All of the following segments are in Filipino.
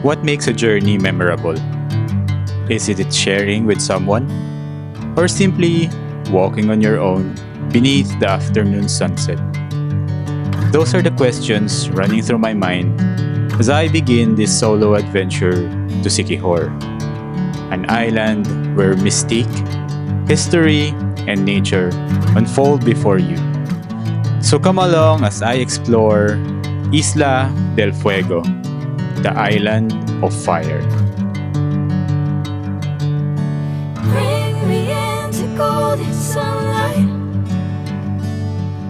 What makes a journey memorable? Is it sharing with someone? Or simply walking on your own beneath the afternoon sunset? Those are the questions running through my mind as I begin this solo adventure to Siquijor, an island where mystique, history, and nature unfold before you. So come along as I explore Isla del Fuego, the island of fire. Bring me into golden sunlight.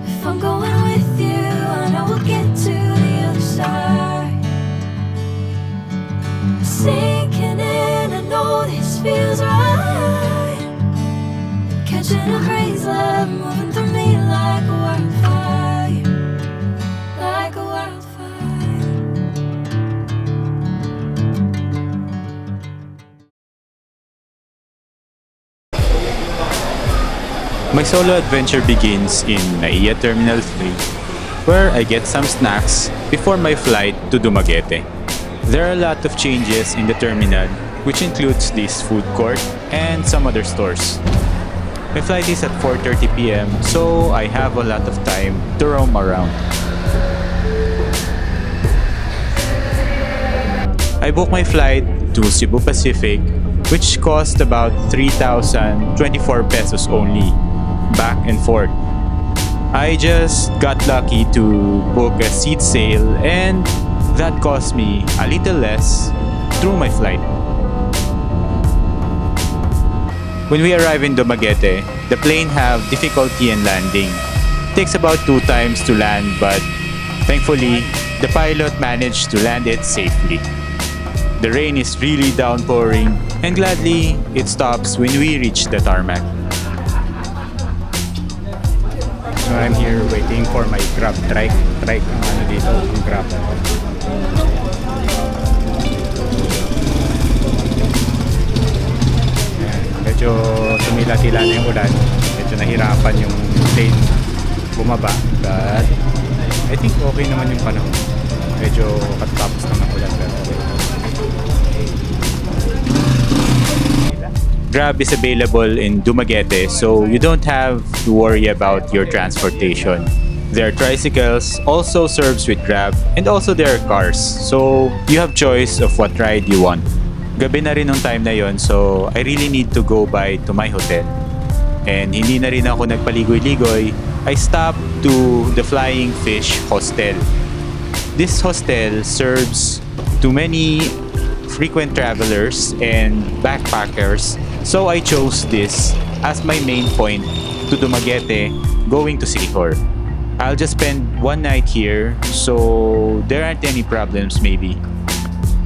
If I'm going with you, I know we'll get to the other side. Sinking in, I know this feels right. Catching a breeze, love moving through me like a wildfire, like a wildfire. My solo adventure begins in Naiya Terminal 3, where I get some snacks before my flight to Dumaguete. There are a lot of changes in the terminal, which includes this food court and some other stores. My flight is at 4:30 p.m., so I have a lot of time to roam around. I booked my flight to Cebu Pacific, which cost about 3,024 pesos only, back and forth. I just got lucky to book a seat sale, and that cost me a little less through my flight. When we arrive in Dumaguete, the plane have difficulty in landing. It takes about 2 times to land, but thankfully, the pilot managed to land it safely. The rain is really downpouring, and gladly, it stops when we reach the tarmac. So I'm here waiting for my Grab trike. Trike ang ano dito, yung Grab. Ayan, medyo tumila-tila na yung ulan. Medyo nahirapan yung plane bumaba. But I think okay naman yung panahon. Medyo katapos na ng ulan. Pero okay. Grab is available in Dumaguete, so you don't have to worry about your transportation. There are tricycles, also serves with Grab, and also there are cars. So you have choice of what ride you want. Gabi na rin nung time na yon, so I really need to go by to my hotel. And hindi na rin ako nagpaligoy-ligoy. I stopped to the Flying Fish Hostel. This hostel serves to many frequent travelers and backpackers, so I chose this as my main point to Dumaguete going to Siquijor. I'll just spend one night here, so there aren't any problems maybe.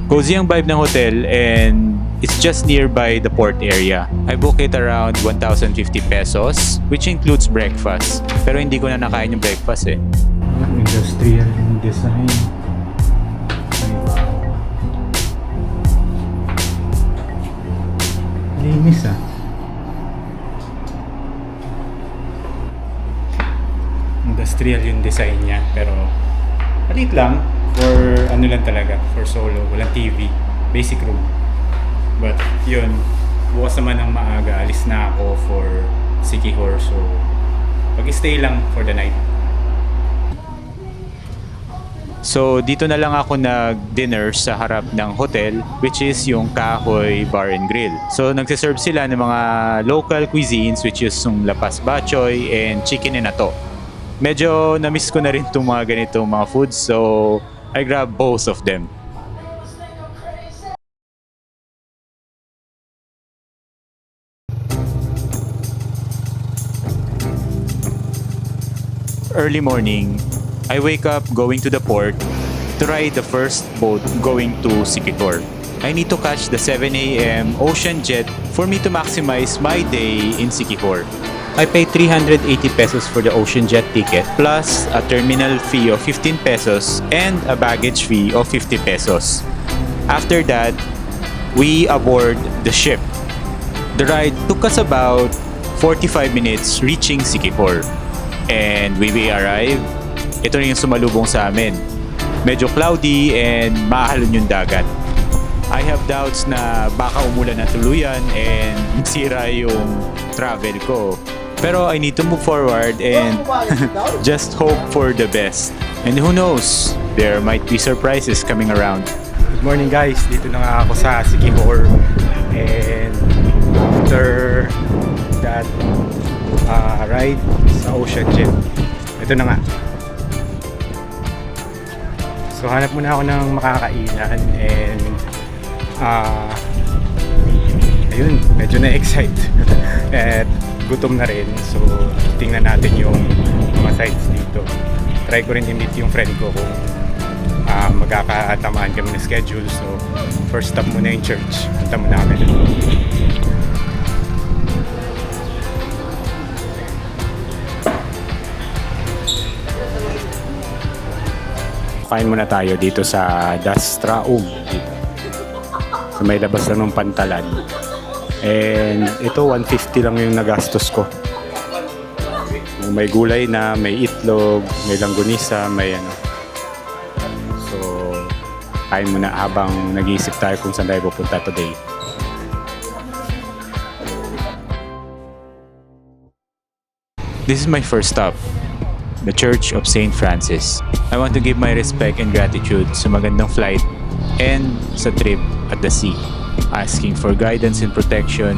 Cozy ang vibe ng hotel, and it's just nearby the port area. I booked it around 1,050 pesos, which includes breakfast. Pero hindi ko na nakain yung breakfast eh. Industrial design. Linis ah. Industrial yung design niya, pero maliit lang for ano lang talaga, for solo, walang TV, basic room. But yun, bukas naman ng maaga, alis na ako for Siquijor, so pag-stay lang for the night. So dito na lang ako nag-dinner sa harap ng hotel, which is yung Kahoy Bar and Grill. So nagsiserve sila ng mga local cuisines, which is yung lapas bachoy and chicken and ato. Medyo na-miss ko na rin itong mga ganitong mga foods, so I grabbed both of them. Early morning, I wake up going to the port to ride the first boat going to Siquijor. I need to catch the 7 a.m. ocean jet for me to maximize my day in Siquijor. I paid 380 pesos for the ocean jet ticket plus a terminal fee of 15 pesos and a baggage fee of 50 pesos. After that, we aboard the ship. The ride took us about 45 minutes reaching Siquijor. And when we arrived, ito rin yung sumalubong sa amin. Medyo cloudy and mahalon yung dagat. I have doubts na baka umulan na tuluyan and sira yung travel ko. Pero I need to move forward and just hope for the best. And who knows, there might be surprises coming around. Good morning guys, dito na nga ako sa Siquijor. And after that ride sa Ocean Jet, ito na nga. So hanap muna ako ng makakainan and ayun, medyo na-excite at gutom na rin. So tingnan natin yung mga sites dito. Try ko rin i-meet yung friend ko kung magkakatamaan kami ng schedule. So first stop muna yung church. Punta muna kami dun. Kain muna tayo dito sa Das Traum dito. So may labas lang ng Pantalan. And ito 150 lang yung nagastos ko. May gulay na, may itlog, may langgonisa, may ano. So kain muna habang nag-iisip tayo kung saan tayo pupunta today. This is my first stop, the Church of St. Francis. I want to give my respect and gratitude sa magandang flight and sa trip at the sea, asking for guidance and protection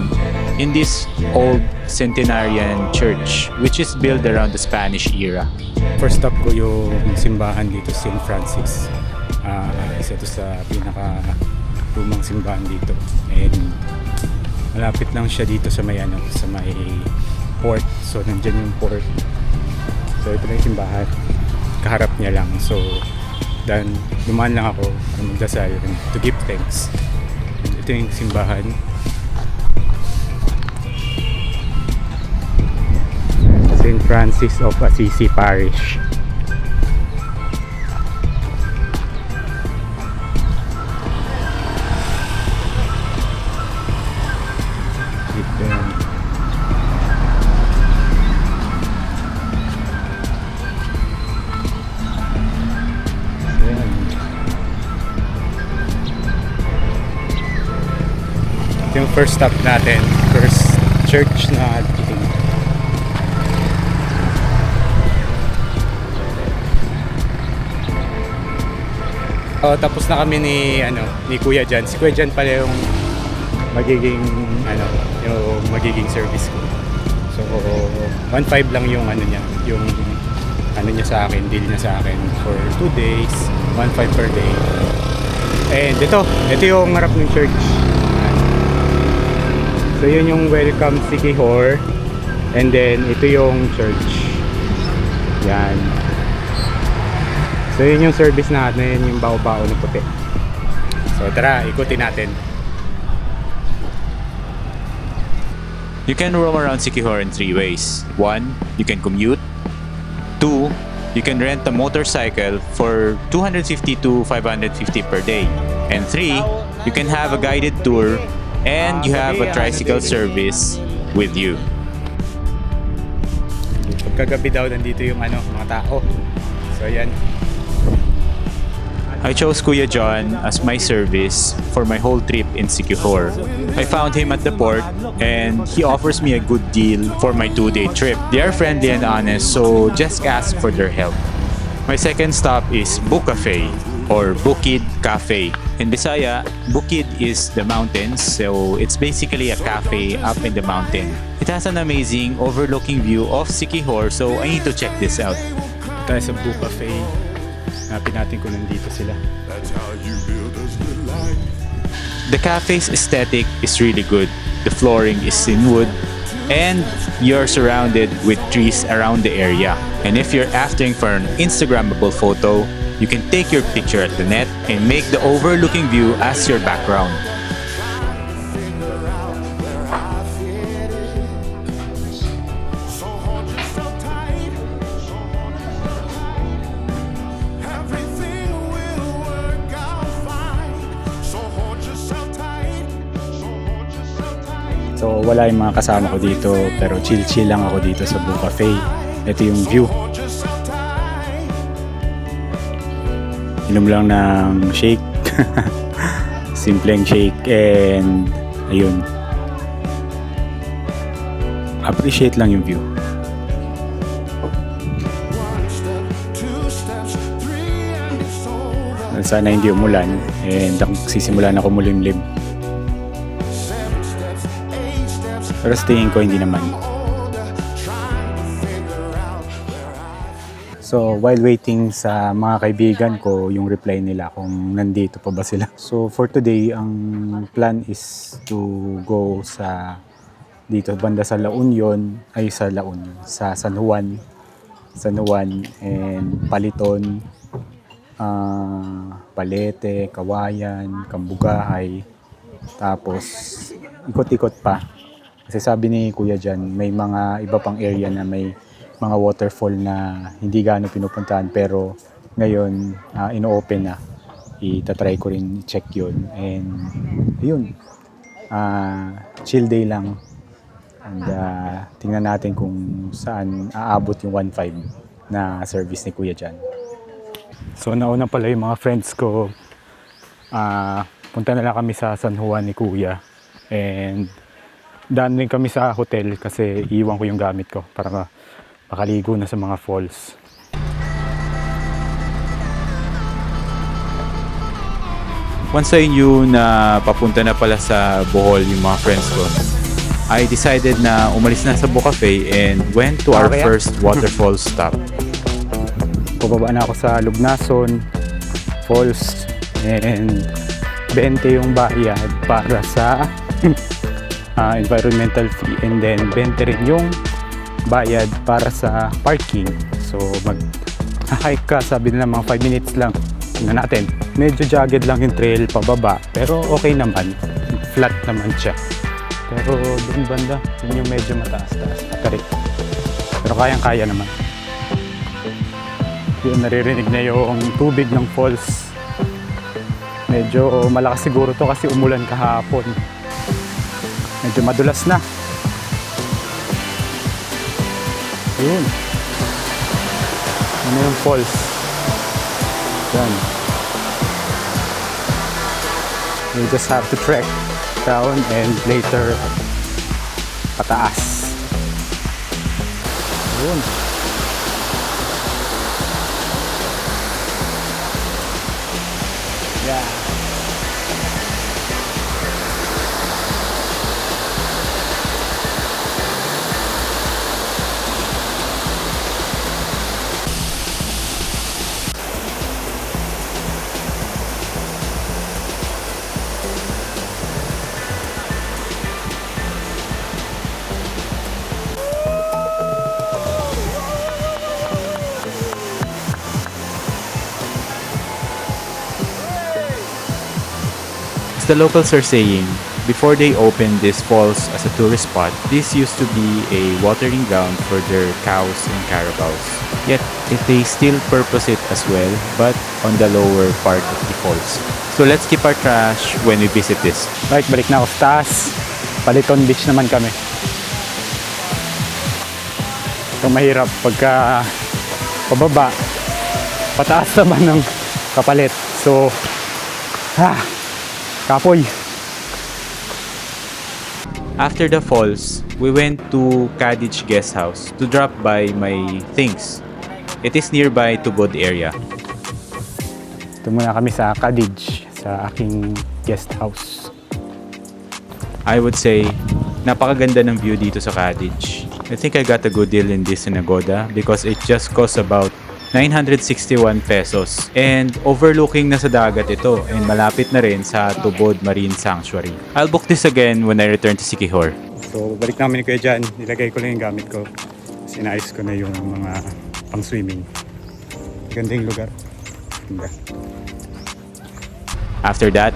in this old centenarian church which is built around the Spanish era. First stop ko yung simbahan dito, St. Francis. Isa ito sa pinaka lumang simbahan dito. And malapit lang siya dito sa may sa may port. So nandiyan yung port. So ito na yung simbahan. Kaharap niya lang. So then dumaan lang ako para magdasal and to give thanks. And ito yung simbahan. St. Francis of Assisi Parish. Dito yan. Ayan. Ito yung first stop natin. First church na titingin. Tapos na kami ni Kuya Jan. Si Kuya Jan pala yung magiging yung magiging service ko. So 1.5 lang yung niya, yung niya sa akin, deal niya sa akin for 2 days, 1.5 per day. And ito yung harap ng church. So yun yung welcome Siquijor. And then ito yung church. Yan. So yun yung service natin, yung bao-bao na puti. So tara, ikutin natin. You can roam around Siquijor in 3 ways. 1, you can commute. 2, you can rent a motorcycle for 250 to 550 per day. And 3, you can have a guided tour and you have a tricycle service with you. Pagkagabi daw nandito yung mga tao. So yan. I chose Kuya John as my service for my whole trip in Siquijor. I found him at the port and he offers me a good deal for my 2-day trip. They are friendly and honest, so just ask for their help. My second stop is Bucafe or Bukid Cafe. In Bisaya, Bukid is the mountains, so it's basically a cafe up in the mountain. It has an amazing overlooking view of Siquijor, so I need to check this out. Tayo sa Bucafe. Hanapin natin kung nandito sila. The cafe's aesthetic is really good. The flooring is in wood and you're surrounded with trees around the area. And if you're after for an Instagrammable photo, you can take your picture at the net and make the overlooking view as your background. So wala yung mga kasama ko dito, pero chill lang ako dito sa Bucafe. Ito yung view. Inom lang ng shake. simpleng shake and ayun. Appreciate lang yung view. Sana hindi umulan and sisimula na kumulimlim. Pero sa tingin ko hindi naman. So while waiting sa mga kaibigan ko yung reply nila kung nandito pa ba sila. So for today ang plan is to go sa dito banda sa La Union, sa San Juan and Paliton, Palete, Kawayan, Kambugahay, tapos ikot-ikot pa. Kasi sabi ni Kuya dyan, may mga iba pang area na may mga waterfall na hindi gaano pinupuntahan pero ngayon ino-open na. Itatry ko rin check yun and yun, chill day lang and tingnan natin kung saan aabot yung 1.5 na service ni Kuya dyan. So nauna pala yung mga friends ko, punta na lang kami sa San Juan ni Kuya and daan din kami sa hotel kasi iwan ko yung gamit ko para makaligo na sa mga falls. Once I knew na papunta na pala sa Bohol yung mga friends ko, I decided na umalis na sa Bucafe and went to our first waterfall stop. Pababa na ako sa Lugnason Falls and 20 yung bayad para sa environmental fee and then 20 rin yung bayad para sa parking. So mag-hike ka, sabi nila mga 5 minutes lang. Tingnan natin. Medyo jagged lang yung trail pababa pero okay naman. Flat naman siya. Pero doon banda, yun yung medyo mataas-taas. Pero kayang-kaya naman. Yun, naririnig na yung tubig ng falls. Medyo malakas siguro to kasi umulan kahapon. Medyo madulas na. Yun. Ano yung falls? Yan. You just have to trek down and later pataas. Yun. Yeah. The locals are saying, before they opened this falls as a tourist spot, this used to be a watering ground for their cows and carabaos. Yet, they still purpose it as well, but on the lower part of the falls. So let's keep our trash when we visit this. Right, balik na ako sa taas. Paliton Beach naman kami. Ito mahirap pagka pababa, pataas naman ng kapalit. So, kapoy. After the falls, we went to Kadich Guest House to drop by my things. It is nearby Tubod area. Ito muna kami sa Kadich, sa aking guest house. I would say, napakaganda ng view dito sa Kadich. I think I got a good deal in this in Agoda because it just costs about 961 pesos and overlooking na sa dagat ito and malapit na rin sa Tubod Marine Sanctuary. I'll book this again when I return to Siquijor. So balik namin ni Kuya dyan, nilagay ko lang yung gamit ko. Sinayos ko na yung mga pang swimming. Ganda yung lugar. Ganda. After that,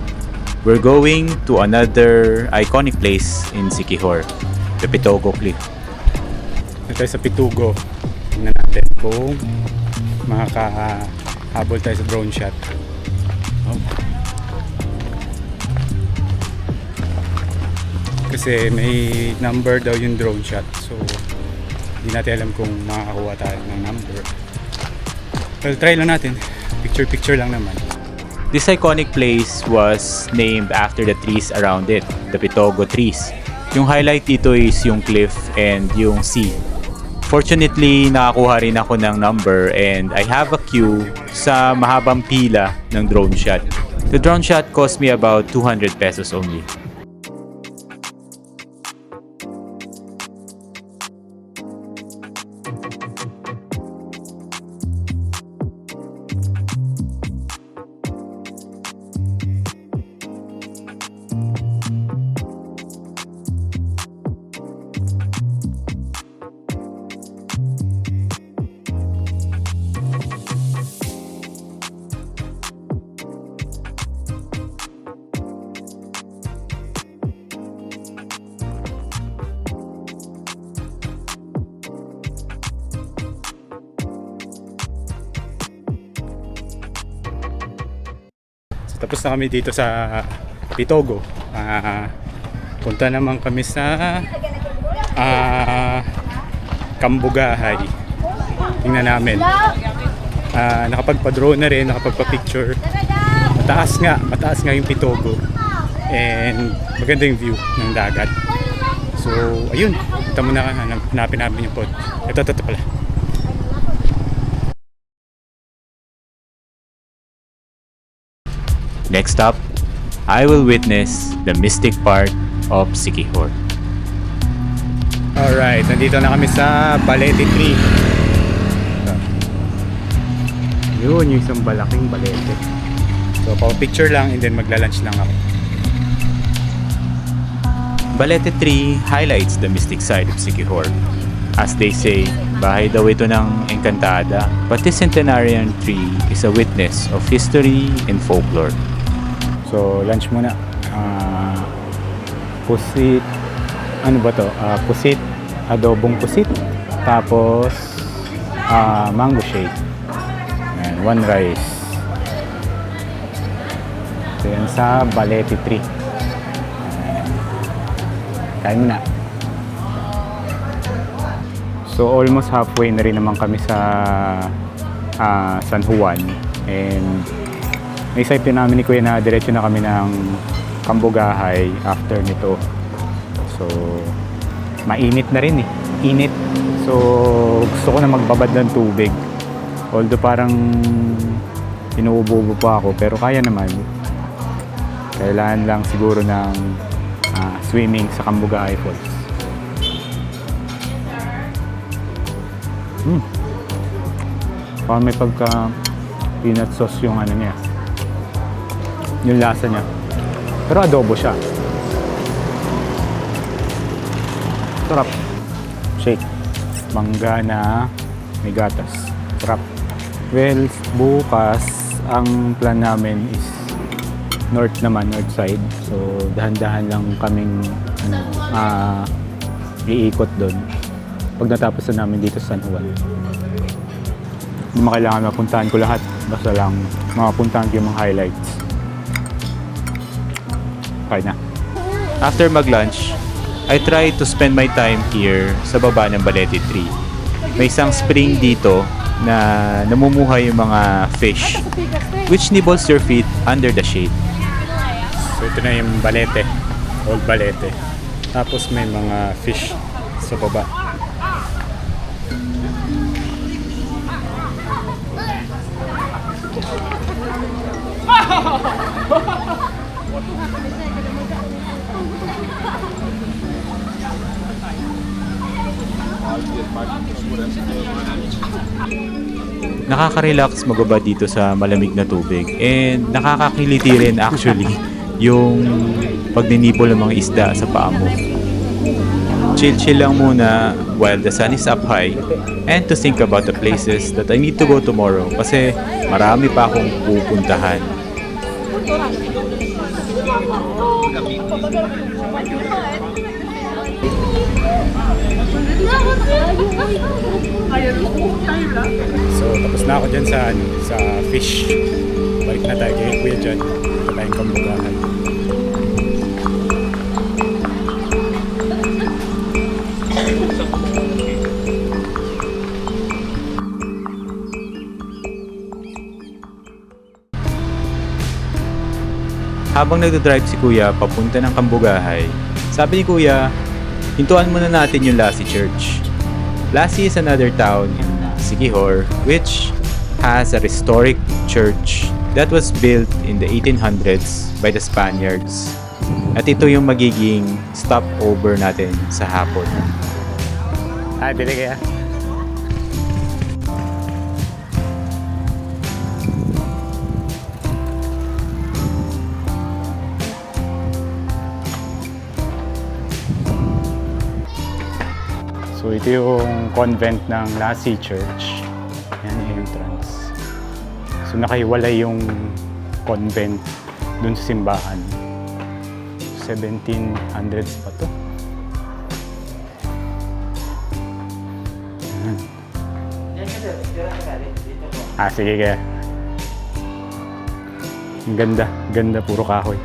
we're going to another iconic place in Siquijor, the Pitogo Cliff. Ito tayo sa Pitugo. Tingnan natin kung makakahabol tayo sa drone shot. Kasi may number daw yung drone shot. So, hindi natin alam kung makakakuha tayo ng number. Well, try lang natin. Picture-picture lang naman. This iconic place was named after the trees around it, the Pitogo trees. Yung highlight dito is yung cliff and yung sea. Fortunately, nakakuha rin ako ng number and I have a queue sa mahabang pila ng drone shot. The drone shot cost me about 200 pesos only. Tapos na kami dito sa Pitogo. Punta naman kami sa Kambugahay. Tingnan namin. Nakapagpa-drone na rin, nakapagpa-picture. Mataas nga yung Pitogo. And maganda yung view ng dagat. So, ayun. Punta muna ka, hanapin namin yung pod. Ito pala. Next up, I will witness the mystic part of Siquijor. Alright, nandito na kami sa Balete Tree. Yun, yung isang balaking balete. So, picture lang and then magla-lunch lang ako. Balete Tree highlights the mystic side of Siquijor. As they say, bahay daw ito ng Encantada, but this centenarian tree is a witness of history and folklore. So, lunch muna. Pusit. Ano ba to? Pusit. Adobong pusit. Tapos, mango shake. And one rice. So, yan sa Balete Tree. Kain muna. So, almost halfway na rin naman kami sa San Juan. And naisip din namin ni Kuya na diretso na kami ng Kambugahay after nito. So, mainit na rin eh. Init. So, gusto ko na magbabad ng tubig. Although parang inuubo pa ako, pero kaya naman. Kailangan lang siguro ng swimming sa Kambugahay Falls. Parang may pagka peanut sauce yung ano niya. Yung lasa niya. Pero adobo siya. Sarap. Shake. Mangga na may gatas. Sarap. Well, bukas ang plan namin is north naman, north side. So, dahan-dahan lang kaming iikot doon. Pag natapos na namin dito sa San Juan. Hindi makailangan mapuntahan ko lahat. Basta lang mapuntahan ko yung mga highlights. Okay na. After mag-lunch, I try to spend my time here sa baba ng Balete Tree. May isang spring dito na namumuhay yung mga fish which nibbles your feet under the shade. So ito na yung Balete. Old Balete. Tapos may mga fish sa baba. Nakaka-relax magbaba dito sa malamig na tubig and nakakakiliti rin actually yung pagninipol ng mga isda sa paa mo. Chill lang muna while the sun is up high and to think about the places that I need to go tomorrow kasi marami pa akong pupuntahan. So tapos na ako dyan sa fish. Balik na tayo kay Kuya John. Ito tayong Kambugahay. Habang nagdadrive si Kuya papunta ng Kambugahay, sabi ni Kuya, hintuan muna natin yung Lassie Church. Lassie is another town in Siquijor which has a historic church that was built in the 1800s by the Spaniards. At ito yung magiging stopover natin sa hapon. Dili kaya? So ito yung convent ng Lassie Church. Yan yung entrance. So nakahiwalay yung convent dun sa simbahan. 1700s pa to. Yan. Sige kaya. Ang ganda, ganda, puro kahoy.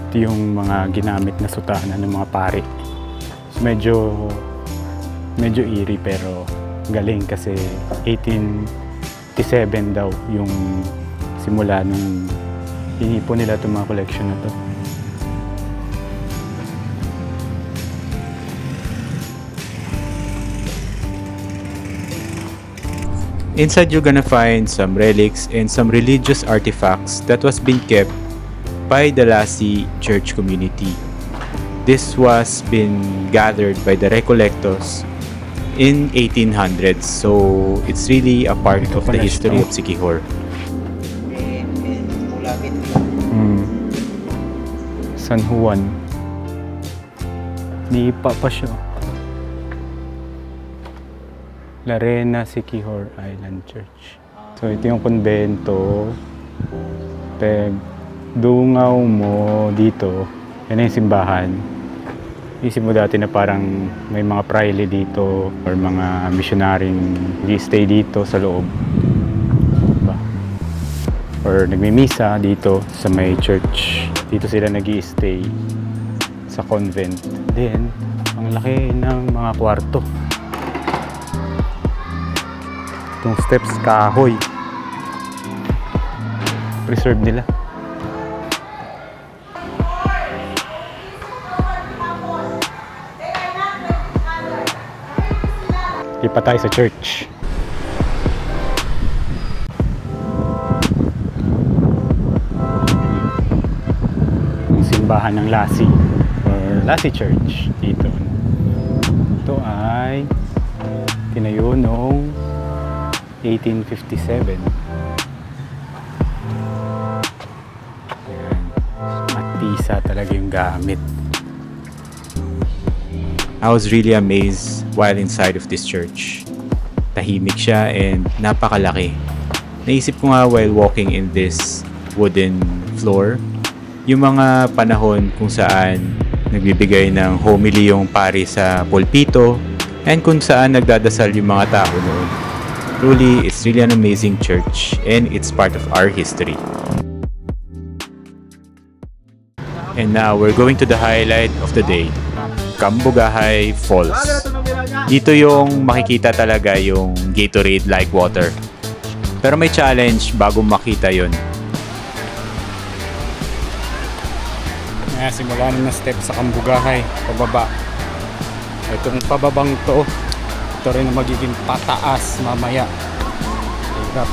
Ito yung mga ginamit na sutanan ng mga pari. So, medyo eerie pero galing kasi 1857 daw yung simula nung inipon nila itong mga collection na to. Inside you're gonna find some relics and some religious artifacts that was being kept by the Lassie Church community. This was been gathered by the Recollectos in 1800s, so it's really a part of the history of Siquijor. San Juan. Nipa pa siya. Larena Siquijor Island Church. So ito yung konbento. Dungaw mo dito, yan na yung simbahan. Isip mo dati na parang may mga praile dito or mga missionaryong nag-stay dito sa loob. Diba? Or nagmimisa dito sa may church. Dito sila nag-stay sa convent. Then, ang laki ng mga kwarto. Itong steps kahoy. Preserve nila. Lipat tayo sa church. Ang simbahan ng Lassie or Lassie Church dito. Ito ay tinayo noong 1857. Ayan. Matisa talaga yung gamit. I was really amazed while inside of this church. Tahimik siya and napakalaki. Naisip ko nga while walking in this wooden floor, yung mga panahon kung saan nagbibigay ng homily yung pari sa pulpito and kung saan nagdadasal yung mga tao noon. Truly, it's really an amazing church and it's part of our history. And now we're going to the highlight of the day. Kambugahay Falls. Dito yung makikita talaga yung Gatorade-like water. Pero may challenge bago makita yon. Simula na step sa Kambugahay, pababa. Itong pababang to, ito rin ang magiging pataas mamaya. Hirap.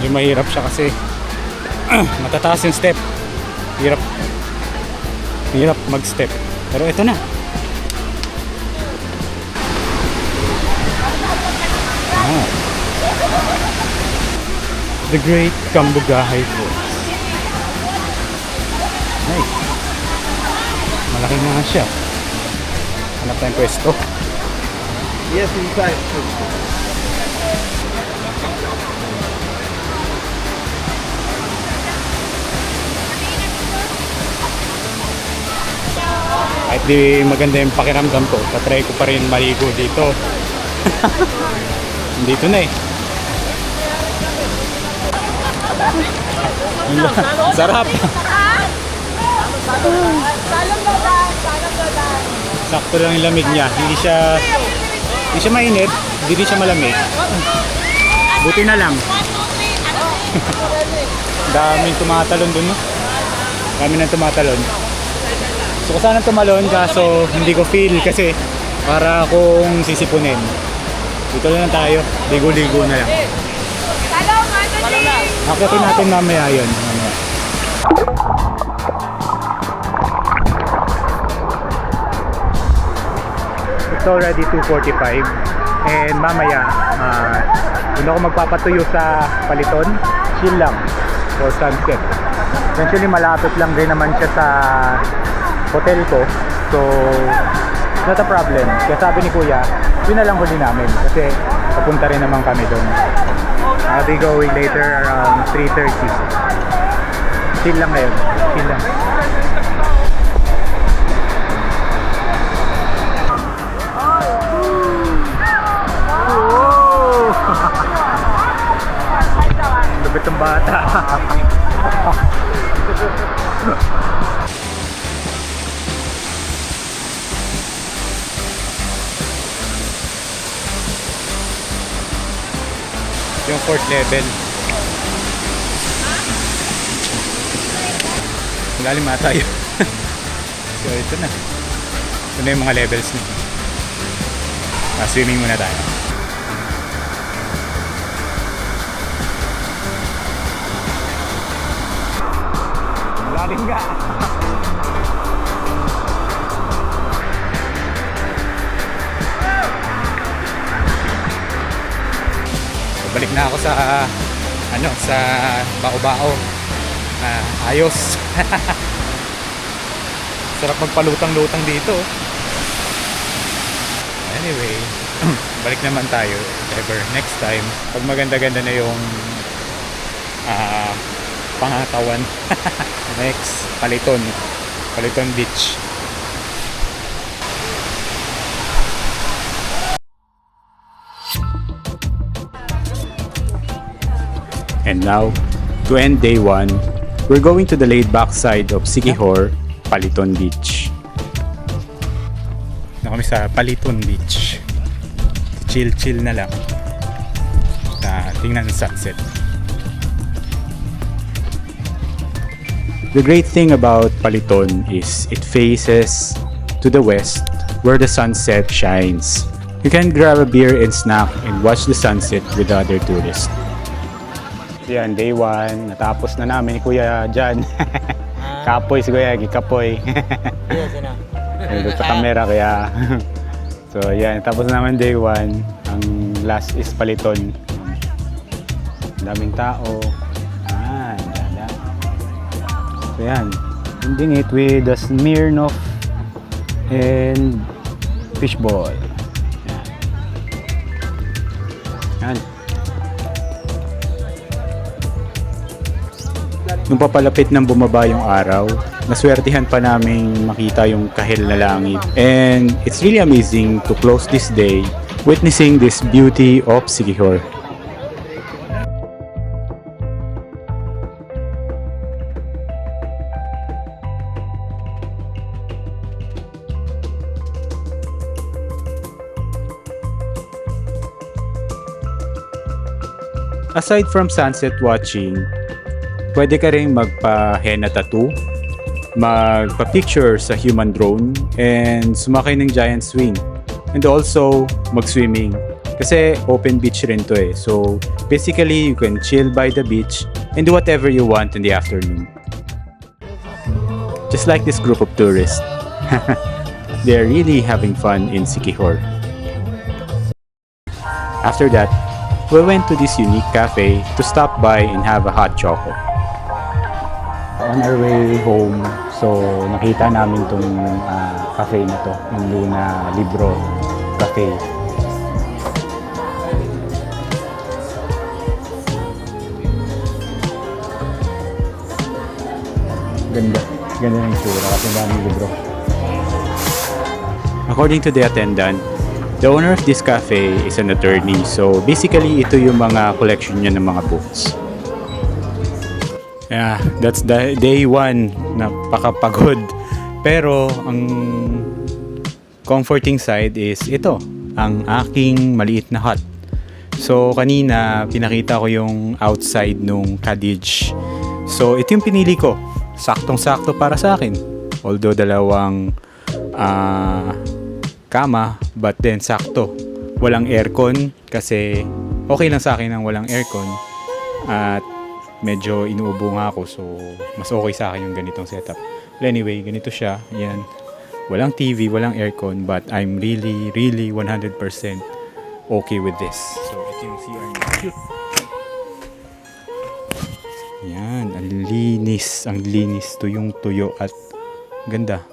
Medyo mahirap siya kasi matataas yung step. Hirap mag-step. Pero ito na. The Great Kambugahay Falls. Nice. Malaki nga siya. Hanap tayong pwesto. Yes, inside. Kahit di maganda yung pakiramdam ko, tatry ko pa rin maligo dito. Dito na eh. Sarap. Sakto lang yung lamig niya. Hindi siya mainit, hindi rin siya malamig. Buti na lang. Daming tumatalon dun, no? Dami nang tumatalon. So, kung sana tumalon, kaso hindi ko feel kasi para akong sisipunin. Dito lang tayo. Ligo-ligo na lang. Akitin natin mamaya yun. Mamaya. It's already 2:45 and mamaya doon ako magpapatuyo sa Paliton. Chill lang for sunset. Eventually malapit lang din naman siya sa hotel ko, so not a problem. Kaya sabi ni Kuya, yun na lang huli namin kasi papunta rin naman kami doon. I'll be going later around 3:30. Chill lang ngayon, chill lang. Lupit ang bata. Yung 4th level. Malalim na tayo. So ito na. Ito na yung mga levels na. Swimming muna tayo. Malalim ka. Balik na ako sa sa bao-bao. Ayos. Sarap magpalutang-lutang dito. Anyway, balik naman tayo ever next time pag maganda-ganda na yung pangatawan. Next, Paliton Beach. And now, to end day 1, we're going to the laid-back side of Siquijor, Paliton Beach. Na kami sa Paliton Beach. Chill na lang. Tingnan ang sunset. The great thing about Paliton is it faces to the west where the sunset shines. You can grab a beer and snack and watch the sunset with other tourists. Yan, day 1. Natapos na namin ni Kuya Jan. Kapoy si Kuya, gikapoy. Nandun sa camera kaya. So yan, tapos naman day 1. Ang last is Paliton. Daming tao. Dada. So yan, ending it with the Smirnoff and fishball. Yan. Nung papalapit ng bumaba yung araw, naswertihan pa naming makita yung kahil na langit. And it's really amazing to close this day witnessing this beauty of Siquijor. Aside from sunset watching, pwede ka rin magpa-henna tattoo, magpa-picture sa human drone, and sumakay ng giant swing. And also, mag-swimming. Kasi open beach rin to eh. So, basically, you can chill by the beach and do whatever you want in the afternoon. Just like this group of tourists. They're really having fun in Siquijor. After that, we went to this unique cafe to stop by and have a hot choco. On our way home, so nakita namin tong cafe na to, yung Luna Libro Cafe. Ganda ng sura kasi daming libro. According to the attendant, the owner of this cafe is an attorney, so basically ito yung mga collection niya ng mga books. Yeah, that's the day 1. Napakapagod. Pero ang comforting side is ito, ang aking maliit na hut. So kanina pinakita ko yung outside nung cottage. So ito yung pinili ko. Saktong-sakto para sa akin. Although dalawang kama, but then sakto. Walang aircon kasi okay lang sa akin ang walang aircon. At medyo inuubo nga ako, so mas okay sa akin yung ganitong setup. Well, anyway, ganito siya. Yan. Walang TV, walang aircon, but I'm really 100% okay with this. So ito yung CR niya. Cute. Yan, ang linis tuyong tuyo at ganda.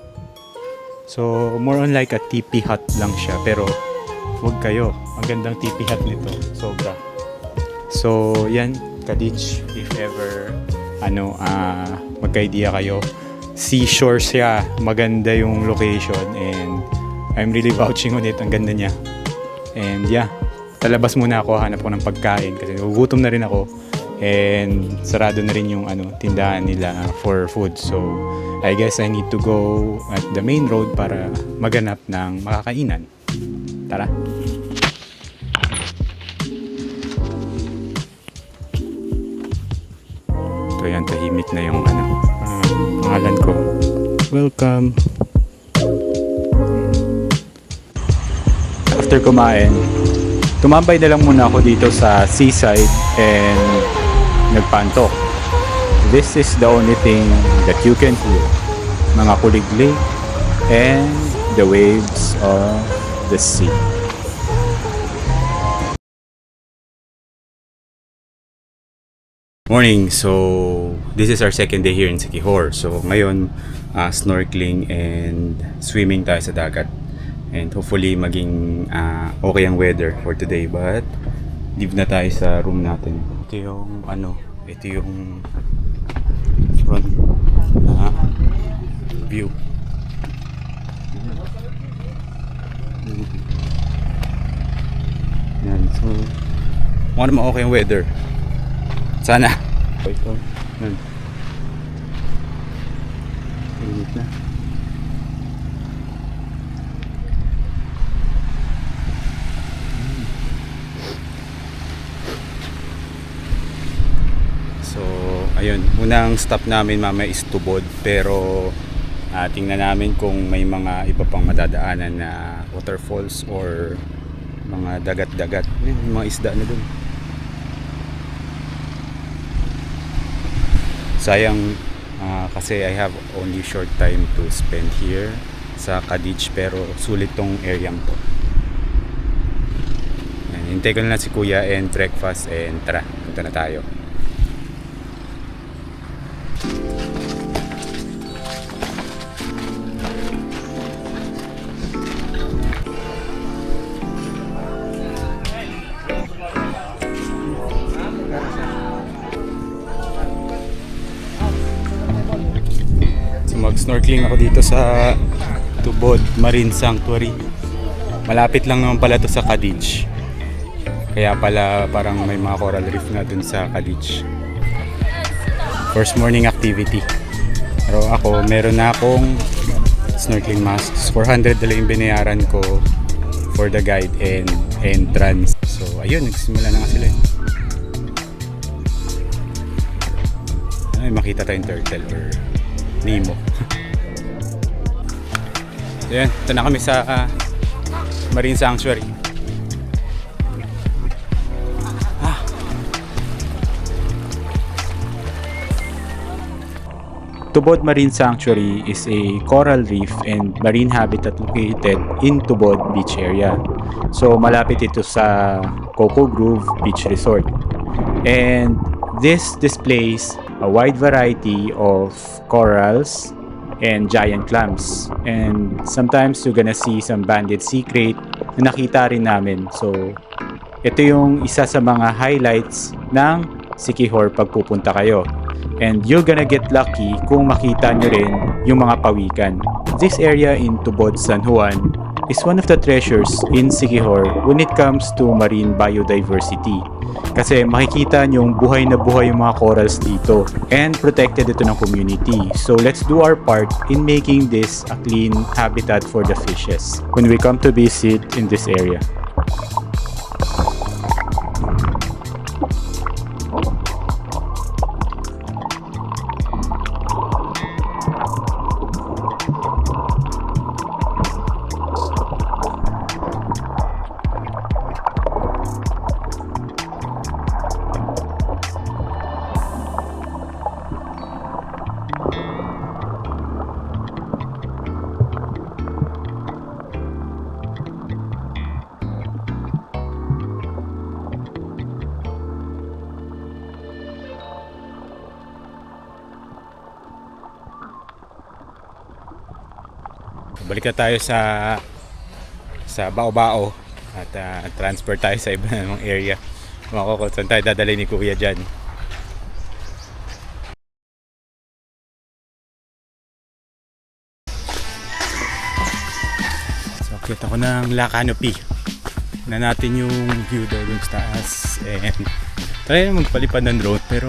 So more on like a teepee hut lang siya, pero wag kayo, ang gandang teepee hut nito, sobra. So yan, cottage, if ever magka-idea kayo, seashore siya, maganda yung location, and I'm really vouching on it, ang ganda niya. And yeah, talabas muna ako, hanap ko ng pagkain kasi gugutom na rin ako, and sarado na rin yung tindahan nila for food. So I guess I need to go at the main road para maganap ng makakainan. Tara. Ito yan, tahimik na yung pangalan ko. Welcome. After kumain, tumambay na lang muna ako dito sa seaside and nagpantok. This is the only thing that you can feel. Mga kuliglig and the waves of the sea. Morning. So this is our second day here in Siquijor. So ngayon snorkeling and swimming tayo sa dagat. And hopefully maging okay ang weather for today. But leave na tayo sa room natin. Ito yung ito yung front view. Yan. So mukhang naman okay ang weather. Sana. Ito. Yan. Init na. So, ayun. Unang stop namin mamaya is Tubod. Pero, tingnan namin kung may mga iba pang madadaanan na waterfalls or mga dagat-dagat. May mga isda na dun. Sayang kasi I have only short time to spend here sa Cadiz, pero sulit tong area to. Hintay ko na lang si Kuya and breakfast, and tara, punta na tayo. Mag-snorkeling ako dito sa Tubod Marine Sanctuary. Malapit lang naman pala to sa Cadiz. Kaya pala parang may mga coral reef na dun sa Cadiz. First morning activity. Pero ako, meron na akong snorkeling masks. 400 lang yung binayaran ko for the guide and entrance. So ayun, nagsimula na nga sila. Ay, makita tayong turtle or Nemo. Ayan, ito na kami sa Marine Sanctuary. Tubod Marine Sanctuary is a coral reef and marine habitat located in Tubod Beach area. So malapit ito sa Coco Grove Beach Resort. And this displays a wide variety of corals and giant clams. And sometimes you're gonna see some banded sea crate na nakita rin namin. So, ito yung isa sa mga highlights ng Siquijor pag pupunta kayo. And you're gonna get lucky kung makita nyo rin yung mga pawikan. This area in Tubod, San Juan is one of the treasures in Siquijor when it comes to marine biodiversity. Kasi makikita yung buhay na buhay yung mga corals dito and protected ito ng community. So let's do our part in making this a clean habitat for the fishes when we come to visit in this area. Balik na tayo sa Bao-Bao at transfer tayo sa iba namang area. Mga kung saan tayo dadalhin ni Kuya dyan. So kita ko ng La Canopy na natin yung view daw dun sa taas, and try na magpalipad ng drone, pero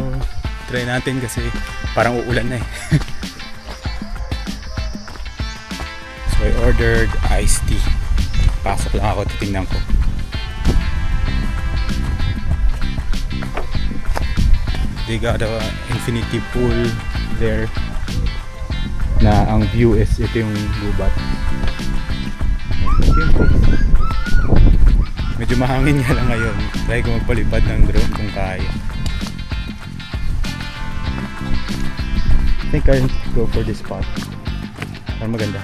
try natin kasi parang uulan na eh. So I ordered iced tea. Pasok lang ako, titingnan ko. They got a infinity pool there na ang view is ito yung gubat. Medyo mahangin nga lang ngayon. Try ko magpalipad ng drone kung kaya. I think I'll go for this spot. Parang maganda.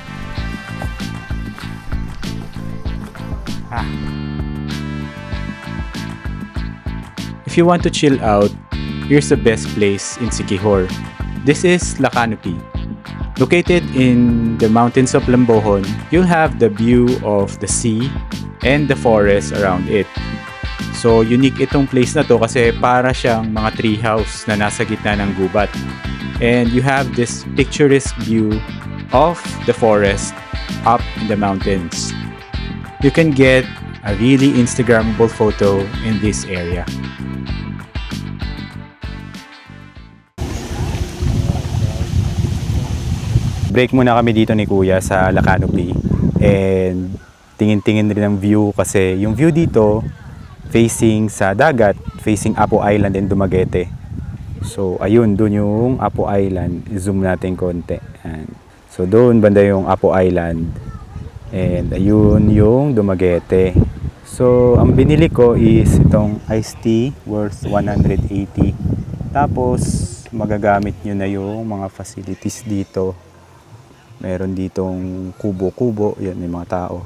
If you want to chill out, here's the best place in Siquijor. This is La Canopy. Located in the mountains of Lambohon, you'll have the view of the sea and the forest around it. So unique itong place na to kasi para siyang mga treehouse na nasa gitna ng gubat. And you have this picturesque view of the forest up in the mountains. You can get a really Instagrammable photo in this area. Break muna kami dito ni Kuya sa La Canopy and tingin-tingin rin ang view kasi yung view dito facing sa dagat, facing Apo Island and Dumaguete. So ayun, dun yung Apo Island. Zoom natin konti. Ayan. So doon banda yung Apo Island. And ayun yung Dumaguete. So ang binili ko is itong iced tea worth 180. Tapos magagamit nyo na yung mga facilities dito. Meron ditong kubo-kubo, yan, may mga tao.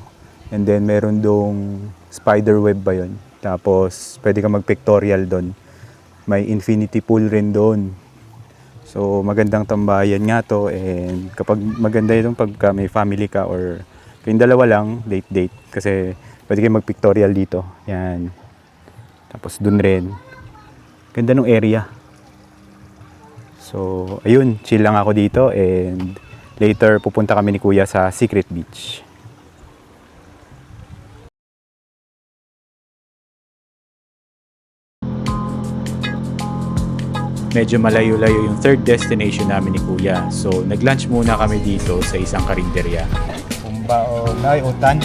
And then meron dong spider web ba yun. Tapos pwede ka mag-pictorial doon. May infinity pool rin doon. So magandang tambayan nga to, and kapag maganda yun pagka may family ka or kayong dalawa lang, date kasi pwede kayo mag-pictorial dito. Yan. Tapos dun rin. Ganda ng area. So ayun, chill lang ako dito, and later pupunta kami ni Kuya sa Secret Beach. Medyo malayo-layo yung third destination namin ni Kuya. So nag-lunch muna kami dito sa isang karinderya. Kumbao na utan.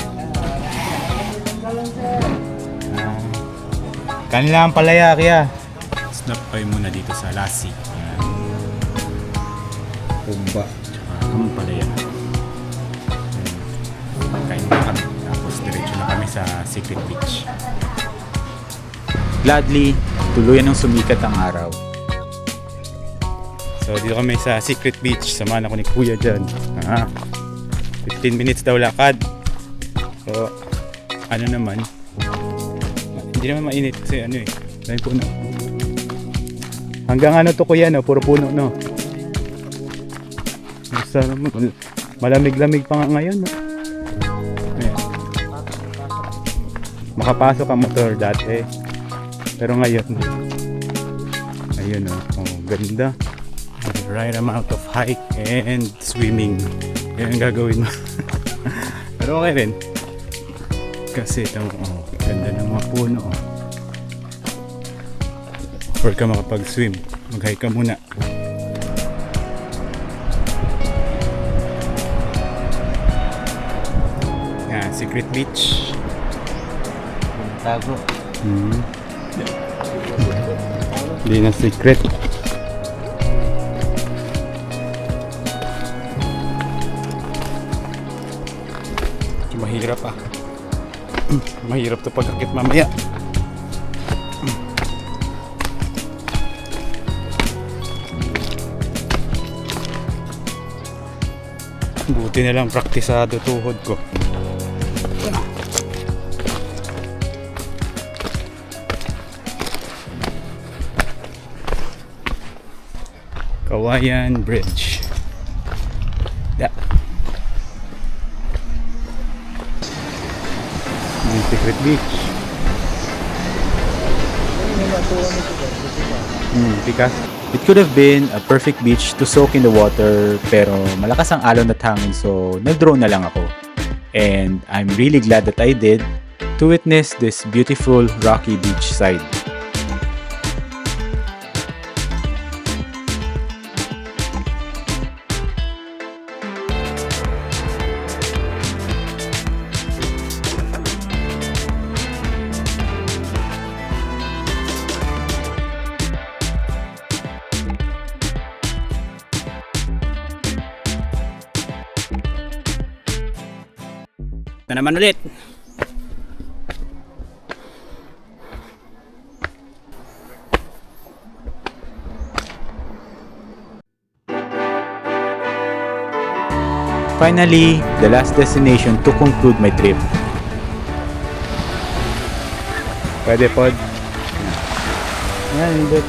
Kanila ang palaya kaya. Snap kayo muna dito sa Lassi. Kumba. Ang palaya. Kain na kami. Tapos diretso na kami sa Secret Beach. Gladly, tuluyan ng sumikat ang araw. So dito kami sa Secret Beach. Samahan ako ni Kuya dyan. 15 minutes daw lakad. So ano naman, hindi naman mainit kasi ano eh, dahil puno. Hanggang ano to Kuya, no? Puro puno, no? Malamig-lamig pa nga ngayon, no? Ayan. Makapasok ang motor dati, pero ngayon ayun, oh, ganda. The right amount of hike and swimming, yan ang gagawin mo. Pero okay rin kasi ito, ganda ng mga puno, before ka makapag-swim, mag-hike ka muna. Yan, Secret Beach. Tago. Hindi na secret. Mahirap ah. Mahirap to pagkakit mamaya. Buti na lang praktisado tuhod ko. Kawayan Bridge. Yeah. Yung Secret Beach. Tikas. It could have been a perfect beach to soak in the water, pero malakas ang alon at hangin, so nag-drone na lang ako. And I'm really glad that I did to witness this beautiful rocky beach side. Na naman ulit. Finally, the last destination to conclude my trip. Pwede pod. Yan, hindi.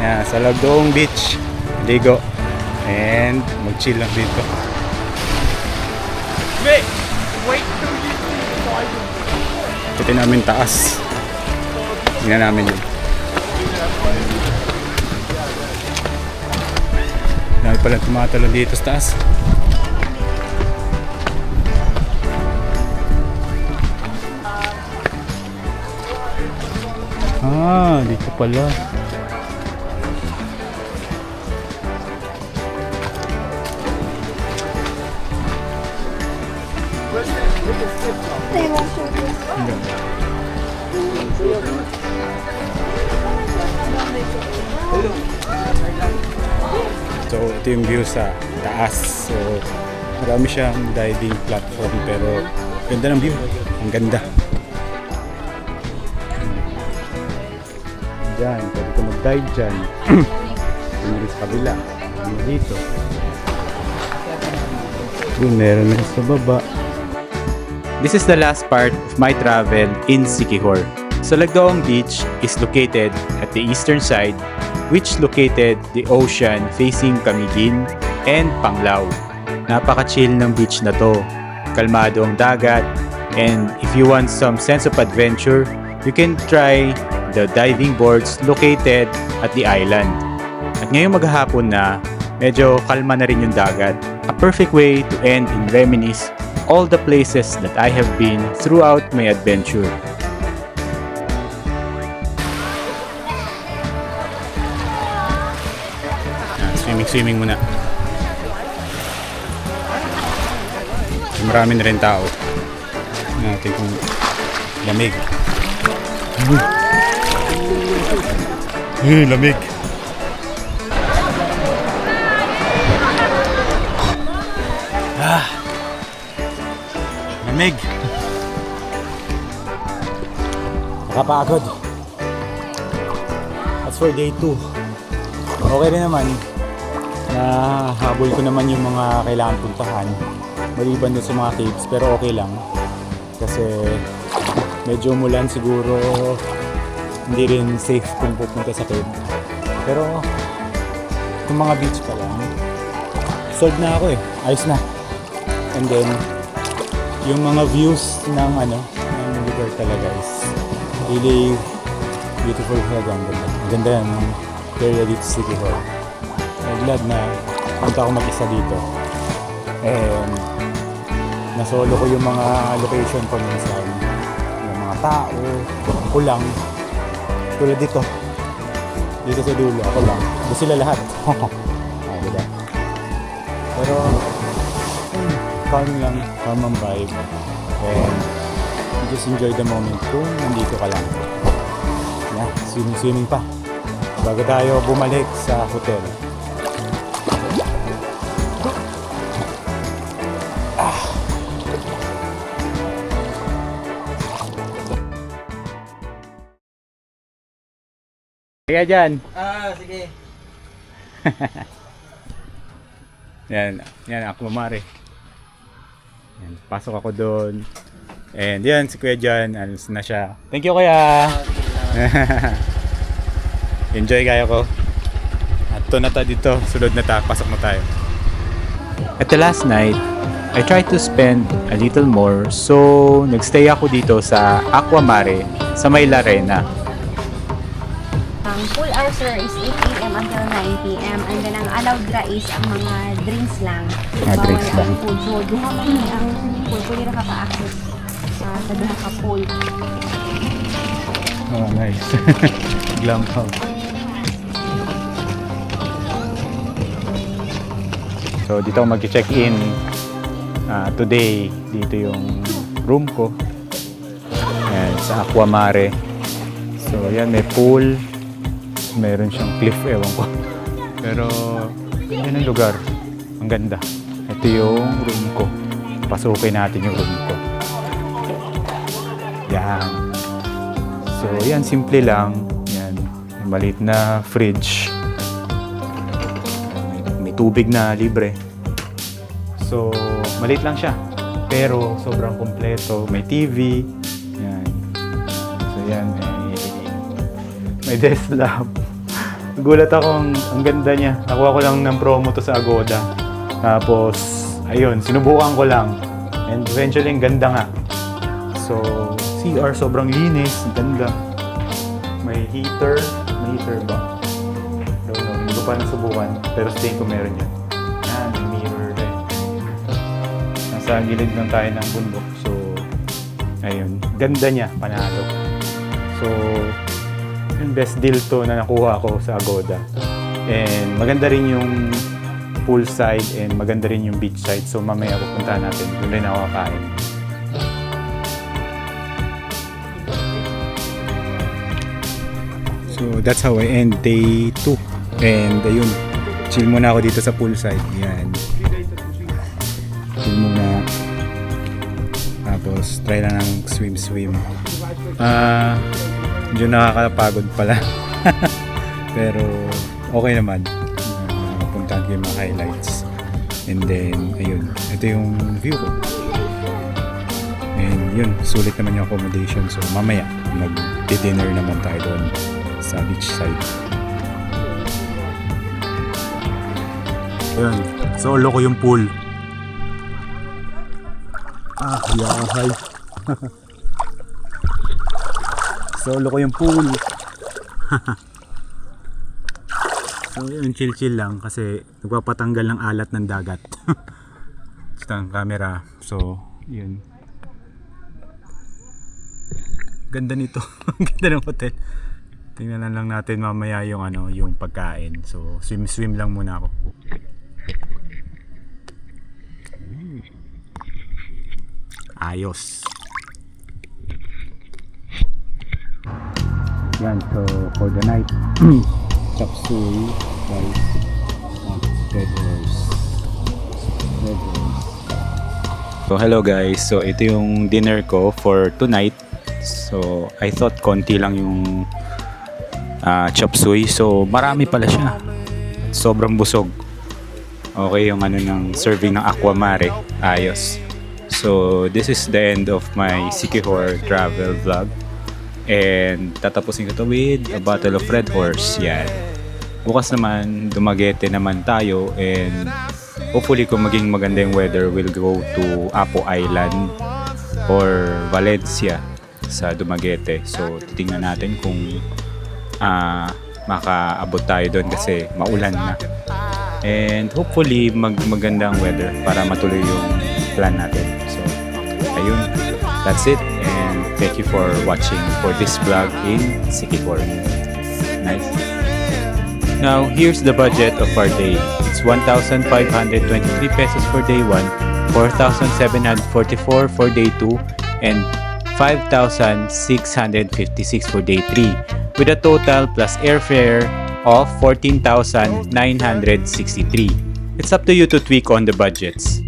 Yan, sa Lagdoong Beach. Ligo. And mag-chill lang dito. Ito namin taas. Tingnan namin yun. Dami pala tumatalo dito sa taas. Dito pala. So, ito yung view sa taas. So, marami siyang diving platform pero ganda ng view. Ang ganda. Diyan, pwede ka mag-dive dyan. Pwede sa kabila. Ano dito? Doon, meron na sa baba. This is the last part of my travel in Siquijor. So Lagdoong Beach is located at the eastern side, which located the ocean facing Camiguin and Panglao. Napaka-chill ng beach na to. Kalmado ang dagat, and if you want some sense of adventure, you can try the diving boards located at the island. At ngayong maghapon na, medyo kalma na rin yung dagat. A perfect way to end and reminisce all the places that I have been throughout my adventure. Swimming muna. Marami na rin tao. Tingnan natin kung lamig. Lamig. Lamig. Nakapagod. As for day 2, okay rin naman. Nahabol ko naman yung mga kailangan puntahan. Maliban doon sa mga caves, pero okay lang. Kasi medyo umulan, siguro hindi rin safe kung pupunta sa cave. Pero yung mga beach pa lang, solved na ako eh. Ayos na. And then, yung mga views ng ng lugar talaga is really beautiful talaga. Ang ganda yan ng area dito sa Siquijor. I'm glad na punta ako mag-isa dito. And nasolo ko yung mga location ko minsan. Yung mga tao, ako lang. Tulad dito. Dito sa dulo, ako lang. Doon sila lahat. Diba? Pero, calm lang, calm ang vibe. And you just enjoy the moment kung nandito ka lang. Yeah, swimming pa. Bago tayo bumalik sa hotel. Kaya dyan. Sige. Yan, Aquamare. Yan, pasok ako doon. And yan, si Kuya Jan, alis na siya. Thank you, Kuya! Enjoy kayo ko. At ito na tayo dito, sunod na tayo, pasok na tayo. At the last night, I tried to spend a little more, so nagstay ako dito sa Aquamare sa May Larena. Ang pool hour sir is 8 a.m. until 9 p.m. And then ang allowed ra is ang mga drinks lang. Mga drinks Bawal lang. ang food. So duha man ni ang swimming pool, pwede ra ka pa-access sa duha ka pool. Oh, nice. Glam house. So dito ako mag-check-in today. Dito yung room ko. Ayan, sa Aquamare. So yan, may pool. Meron siyang cliff, ewan ko. Pero yan ang lugar. Ang ganda. Ito yung room ko. Pasukin natin yung room ko. Yan. So yan, simple lang. Yan, may maliit na fridge. May tubig na libre. So maliit lang siya. Pero sobrang kompleto. May TV. Yan. So yan, may desk lamp. Gulat akong ang ganda niya. Nakuha ko lang ng promo to sa Agoda. Tapos, ayun, sinubukan ko lang. And eventually, ang ganda nga. So, CR sobrang linis. Ganda. May heater. May heater ba? Don't know. Hindi ko pa nasubukan. Pero stay ko meron yan. Yan, may mirror rin. Nasa gilid lang tayo ng bundok. So, ayun. Ganda niya. Panalo. So, yung best deal to na nakuha ko sa Agoda. And maganda rin yung poolside and maganda rin yung beachside. So mamaya pupunta natin. Doon rin ako kakain. So that's how I end day 2. And ayun, chill muna ako dito sa poolside. Yan. Chill muna. Tapos try lang ng swim. Medyo nakakapagod pala. Pero okay naman. Puntahan ko yung mga highlights. And then, ayun. Ito yung view ko. And yun, sulit naman yung accommodation. So mamaya, mag-dinner naman tayo doon sa beach side. Ayun, solo ko yung pool. Yahay. Solo ko yung pool. So yun, chill lang kasi nagpapatanggal ng alat ng dagat. Ito ang camera. So yun, ganda nito. Ganda ng hotel. Tingnan lang natin mamaya yung yung pagkain. So swim lang muna ako. Ayos. Yan, so for the night, chop suey, rice, red horse. So hello guys, so ito yung dinner ko for tonight. So I thought konti lang yung chop suey, so marami pala siya. Sobrang busog. Okay yung ng serving ng Aquamare, ayos. So this is the end of my Siquijor travel vlog. And tatapusin ko to with a bottle of Red Horse. Yan. Bukas naman, Dumaguete naman tayo. And hopefully kung maging maganda yung weather, we'll go to Apo Island or Valencia sa Dumaguete. So titingnan natin kung makaabot tayo doon kasi maulan na. And hopefully maganda ang weather para matuloy yung plan natin. So ayun, that's it. And Thank you for watching for this vlog in Sikihor. Nice. Now, here's the budget of our day. It's 1,523 pesos for day 1, 4,744 for day 2, and 5,656 for day 3, with a total plus airfare of 14,963. It's up to you to tweak on the budgets.